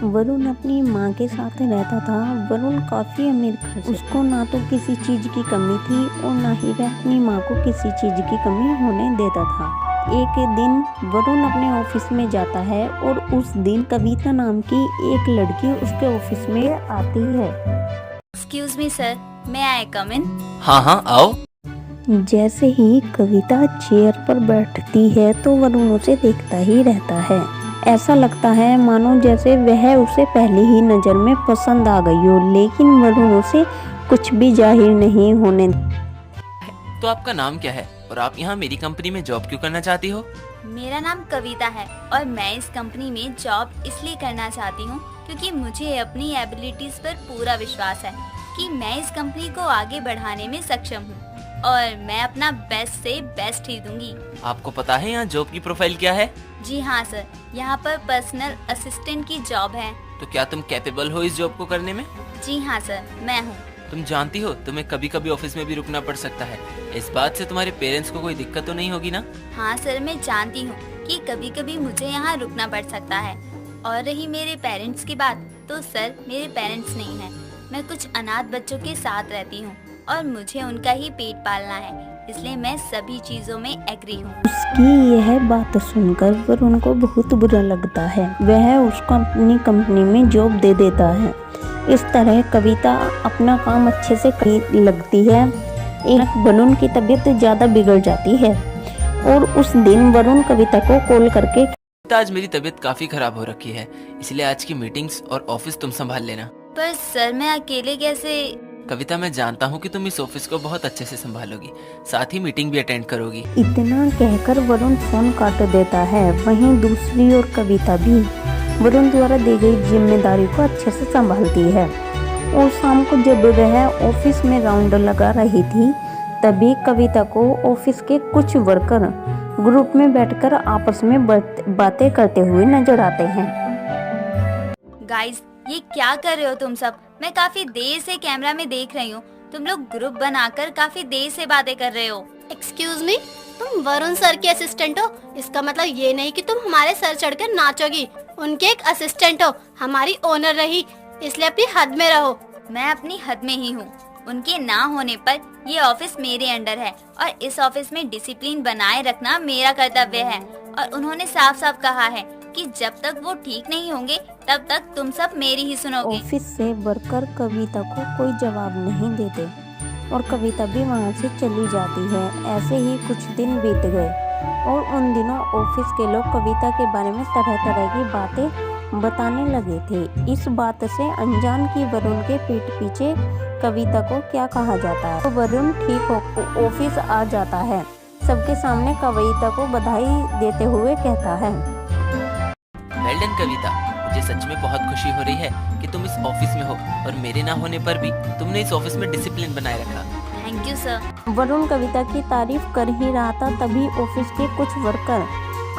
वरुण अपनी माँ के साथ रहता था। वरुण काफी अमीर घर से, उसको ना तो किसी चीज की कमी थी और ना ही वह अपनी माँ को किसी चीज की कमी होने देता था। एक दिन वरुण अपने ऑफिस में जाता है और उस दिन कविता नाम की एक लड़की उसके ऑफिस में आती है। एक्सक्यूज मी सर, मे आई कम इन? हाँ हाँ आओ। जैसे ही कविता चेयर पर बैठती है तो वरुण उसे देखता ही रहता है। ऐसा लगता है मानो जैसे वह उसे पहली ही नजर में पसंद आ गई हो, लेकिन वरुण उसे कुछ भी जाहिर नहीं होने। तो आपका नाम क्या है और आप यहाँ मेरी कंपनी में जॉब क्यों करना चाहती हो? मेरा नाम कविता है और मैं इस कंपनी में जॉब इसलिए करना चाहती हूँ क्योंकि मुझे अपनी एबिलिटीज पर पूरा विश्वास है कि मैं इस कंपनी को आगे बढ़ाने में सक्षम हूँ और मैं अपना बेस्ट से बेस्ट ही दूंगी। आपको पता है यहाँ जॉब की प्रोफाइल क्या है? जी हाँ सर, यहाँ पर पर्सनल असिस्टेंट की जॉब है। तो क्या तुम कैपेबल हो इस जॉब को करने में? जी हाँ सर, मैं हूँ। तुम जानती हो तुम्हें कभी कभी ऑफिस में भी रुकना पड़ सकता है। इस बात से तुम्हारे पेरेंट्स को कोई दिक्कत तो नहीं होगी ना? हाँ सर, मैं जानती हूँ कि कभी कभी मुझे यहाँ रुकना पड़ सकता है। और रही मेरे पेरेंट्स की बात, तो सर मेरे पेरेंट्स नहीं है। मैं कुछ अनाथ बच्चों के साथ रहती हूँ और मुझे उनका ही पेट पालना है, इसलिए मैं सभी चीजों में एग्री हूँ। उसकी यह बात सुनकर वरुण को बहुत बुरा लगता है। वह उसको अपनी कंपनी में जॉब दे देता है। इस तरह कविता अपना काम अच्छे से करने लगती है। एक वरुण की तबीयत ज्यादा बिगड़ जाती है और उस दिन वरुण कविता को कॉल करके, आज मेरी तबीयत काफी खराब हो रखी है, इसलिए आज की मीटिंग्स और ऑफिस तुम संभाल लेना। पर सर मैं अकेले कैसे? कविता, मैं जानता हूँ कि तुम इस ऑफिस को बहुत अच्छे से संभालोगी, साथ ही मीटिंग भी अटेंड करोगी। इतना कहकर वरुण फोन काट देता है। वहीं दूसरी ओर कविता भी वरुण द्वारा दी गई जिम्मेदारी को अच्छे से संभालती है। और शाम को जब वह ऑफिस में राउंड लगा रही थी, तभी कविता को ऑफिस के कुछ वर्कर ग्रुप में बैठकर आपस में बातें करते हुए नजर आते हैं। गाइस, ये क्या कर रहे हो तुम सब? मैं काफी देर से कैमरा में देख रही हूँ। तुम लोग ग्रुप बनाकर काफी देर से बातें कर रहे हो। एक्सक्यूज मी, तुम वरुण सर की असिस्टेंट हो? इसका मतलब ये नहीं कि तुम हमारे सर चढ़कर नाचोगी। उनके एक असिस्टेंट हो, हमारी ओनर रही, इसलिए अपनी हद में रहो। मैं अपनी हद में ही हूँ। उनके ना होने पर ये ऑफिस मेरे अंडर है और इस ऑफिस में डिसिप्लिन बनाए रखना मेरा कर्तव्य है। और उन्होंने साफ साफ कहा है कि जब तक वो ठीक नहीं होंगे तब तक तुम सब मेरी ही सुनोगे। ऑफिस से वर्कर कविता को कोई जवाब नहीं देते और कविता भी वहां से चली जाती है। ऐसे ही कुछ दिन बीत गए और उन दिनों ऑफिस के लोग कविता के बारे में तरह तरह की बातें बताने लगे थे। इस बात से अनजान की वरुण के पीठ पीछे कविता को क्या कहा जाता है। तो वरुण ठीक हो ऑफिस आ जाता है। सबके सामने कविता को बधाई देते हुए कहता है, वेल डन कविता, मुझे सच में बहुत खुशी हो रही है कि तुम इस ऑफिस में हो और मेरे ना होने पर भी तुमने इस ऑफिस में डिसिप्लिन बनाए रखा। Thank you sir. Varun Kavita की तारीफ कर ही रहा था, तभी ऑफिस के कुछ वर्कर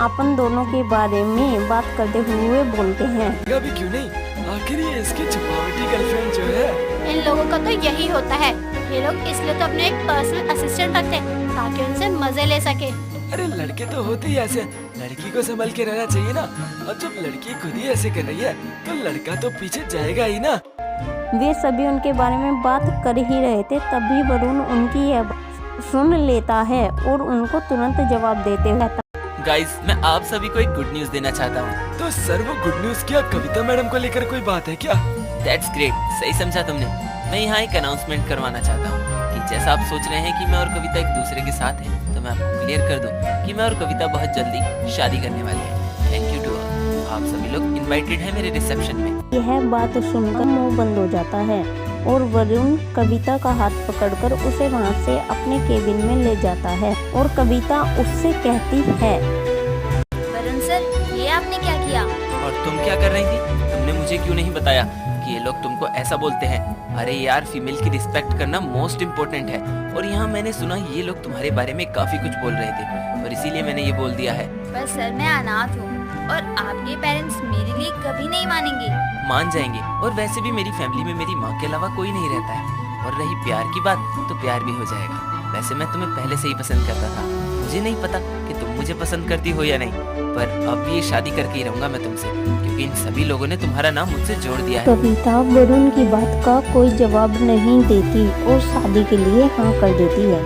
अपन दोनों के बारे में बात करते हुए बोलते हैं, भी क्यों नहीं, आखिर ये इसकी छुपावटी गर्लफ्रेंड जो है। इन लोगों का तो यही होता है। ये लोग इसलिए तो अपने एक पर्सनल असिस्टेंट रखते हैं ताकि उनसे मजे ले सके। अरे लड़के तो होते ही ऐसे, लड़की को संभल के रहना चाहिए ना। और जब लड़की खुद ही ऐसे कर रही है तो लड़का तो पीछे जाएगा ही ना। वे सभी उनके बारे में बात कर ही रहे थे, तभी वरुण उनकी यह सुन लेता है और उनको तुरंत जवाब देते हुए, गाइस, मैं आप सभी को एक गुड न्यूज देना चाहता हूँ। तो सर वो गुड न्यूज क्या, कविता मैडम को लेकर कोई बात है क्या? दैट्स ग्रेट, सही समझा तुमने। मैं यहाँ एक अनाउंसमेंट करवाना चाहता हूँ कि जैसा आप सोच रहे हैं कि मैं और कविता एक दूसरे के साथ हैं, तो मैं आपको क्लियर कर दूं कि मैं और कविता बहुत जल्दी शादी करने वाले हैं। Thank you to all. आप सभी लोग इनवाइटेड हैं मेरे रिसेप्शन में। यह बात सुनकर मुंह बंद हो जाता है और वरुण कविता का हाथ पकड़कर उसे वहां से अपने केबिन में ले जाता है और कविता उससे कहती है, वरुण सर, ये आपने क्या किया? और तुम क्या कर रही थी? तुमने मुझे क्यों नहीं बताया कि ये लोग तुमको ऐसा बोलते हैं? अरे यार, फीमेल की रिस्पेक्ट करना मोस्ट इम्पोर्टेंट है। और यहाँ मैंने सुना ये लोग तुम्हारे बारे में काफी कुछ बोल रहे थे और इसीलिए मैंने ये बोल दिया है। पर सर मैं अनाथ हूँ और आपके पेरेंट्स मेरे लिए कभी नहीं मानेंगे। मान जाएंगे, और वैसे भी मेरी फैमिली में मेरी माँ के अलावा कोई नहीं रहता है। और रही प्यार की बात, तो प्यार भी हो जाएगा। वैसे मैं तुम्हें पहले से ही पसंद करता था। मुझे नहीं पता कि तुम मुझे पसंद करती हो या नहीं, पर अब भी ये शादी करके ही रहूंगा मैं तुमसे, क्योंकि इन सभी लोगों ने तुम्हारा नाम मुझसे जोड़ दिया है। कविता वरुण की बात का कोई जवाब नहीं देती और शादी के लिए हाँ कर देती है।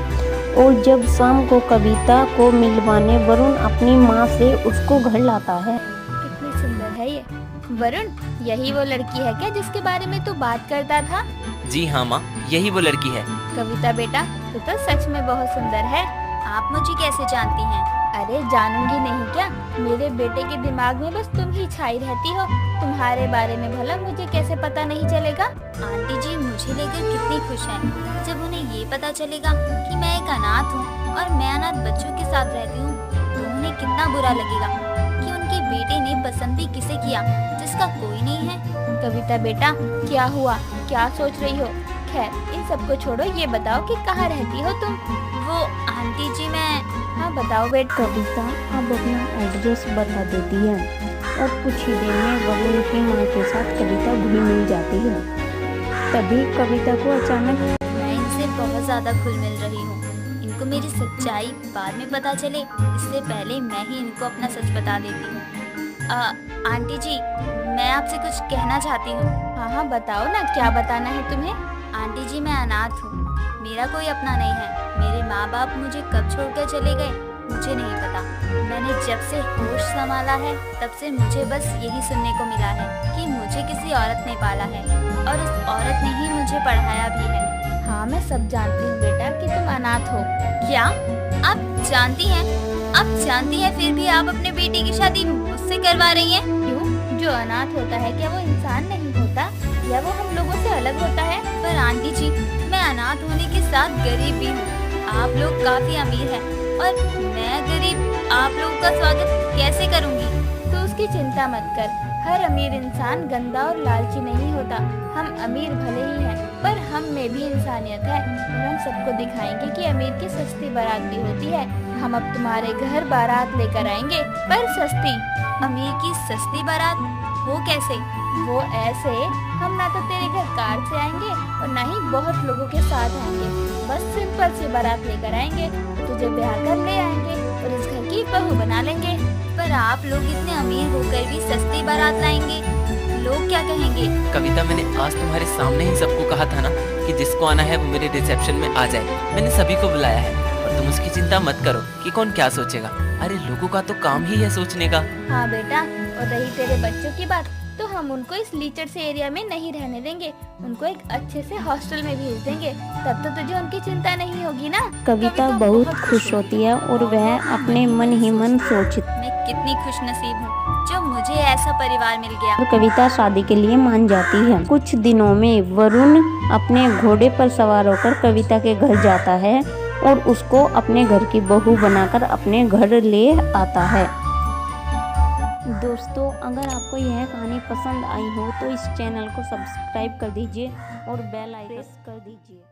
और जब शाम को कविता को मिलवाने वरुण अपनी माँ से उसको घर लाता है। कितनी सुंदर है ये। वरुण, यही वो लड़की है क्या जिसके बारे में तू बात करता था? जी हाँ माँ, यही वो लड़की है। कविता बेटा, तू तो सच में बहुत सुंदर है। आप मुझे कैसे जानती हैं? अरे जानूंगी नहीं क्या, मेरे बेटे के दिमाग में बस तुम ही छाई रहती हो। तुम्हारे बारे में भला मुझे कैसे पता नहीं चलेगा? आंटी जी मुझे लेकर कितनी खुश हैं। जब उन्हें ये पता चलेगा कि मैं एक अनाथ हूँ और मैं अनाथ बच्चों के साथ रहती हूँ, तो उन्हें कितना बुरा लगेगा कि उनके बेटे ने पसंद भी किसे किया जिसका कोई नहीं है। कविता बेटा, क्या हुआ, क्या सोच रही हो? खैर इन सबको छोड़ो, ये बताओ कि कहाँ रहती हो तुम? वो आंटी जी मैं। हाँ बताओ बेटा। कविता अब अपना एड्रेस बता देती है और कुछ ही देर में वरुण की माँ के साथ कविता घुल मिल जाती है। तभी कविता को अचानक मैं इनसे बहुत ज्यादा घुल मिल रही हूँ। इनको मेरी सच्चाई बाद में पता चले, इससे पहले मैं ही इनको अपना सच बता देती हूँ। आंटी जी मैं आपसे कुछ कहना चाहती हूँ। हाँ हाँ बताओ ना, क्या बताना है तुम्हें? आंटी जी मैं अनाथ हूँ, मेरा कोई अपना नहीं है। मेरे माँ बाप मुझे कब छोड़कर चले गए मुझे नहीं पता। मैंने जब से होश संभाला है तब से मुझे बस यही सुनने को मिला है कि मुझे किसी औरत ने पाला है और उस औरत ने ही मुझे पढ़ाया भी है। हाँ मैं सब जानती हूँ बेटा कि तुम अनाथ हो। क्या आप जानती हैं? आप जानती हैं फिर भी आप अपने बेटे की शादी मुझसे करवा रही हैं? क्यों? जो अनाथ होता है क्या वो इंसान नहीं होता, या वो हम लोगों से अलग होता है? पर आंटी जी मैं अनाथ होने के साथ गरीब भी हूँ। आप लोग काफी अमीर हैं और मैं गरीब आप लोगों का स्वागत कैसे करूँगी? तो उसकी चिंता मत कर, हर अमीर इंसान गंदा और लालची नहीं होता। हम अमीर भले ही हैं पर हम में भी इंसानियत है और हम सबको दिखाएंगे कि अमीर की सस्ती बारात भी होती है। हम अब तुम्हारे घर बारात लेकर आएंगे, पर सस्ती। अमीर की सस्ती बारात? वो कैसे? वो ऐसे, हम ना तो तेरे घर कार से आएंगे और ना ही बहुत लोगों के साथ आएंगे। बस सिंपल सी बारात लेकर आएंगे, तुझे ब्याह कर ले आएंगे और इस घर की बहू बना लेंगे। पर आप लोग इतने अमीर होकर भी सस्ती बारात लाएंगे, लोग क्या कहेंगे? कविता मैंने आज तुम्हारे सामने ही सबको कहा था ना कि जिसको आना है वो मेरे रिसेप्शन में आ जाए। मैंने सभी को बुलाया है और तुम उसकी चिंता मत करो कि कौन क्या सोचेगा। अरे लोगों का तो काम ही है सोचने का। हाँ बेटा, और रही तेरे बच्चों की बात, तो हम उनको इस लीचड़ से एरिया में नहीं रहने देंगे, उनको एक अच्छे से हॉस्टल में भेज देंगे। तब तो तुझे उनकी चिंता नहीं होगी ना। कविता बहुत खुश होती है और वह अपने मन ही मन सोचती मैं कितनी खुश नसीब हूँ जो मुझे ऐसा परिवार मिल गया। और कविता शादी के लिए मान जाती है। कुछ दिनों में वरुण अपने घोड़े पर सवार होकर कविता के घर जाता है और उसको अपने घर की बहू बनाकर अपने घर ले आता है। दोस्तों अगर आपको यह कहानी पसंद आई हो तो इस चैनल को सब्सक्राइब कर दीजिए और बेल आइकन प्रेस कर दीजिए।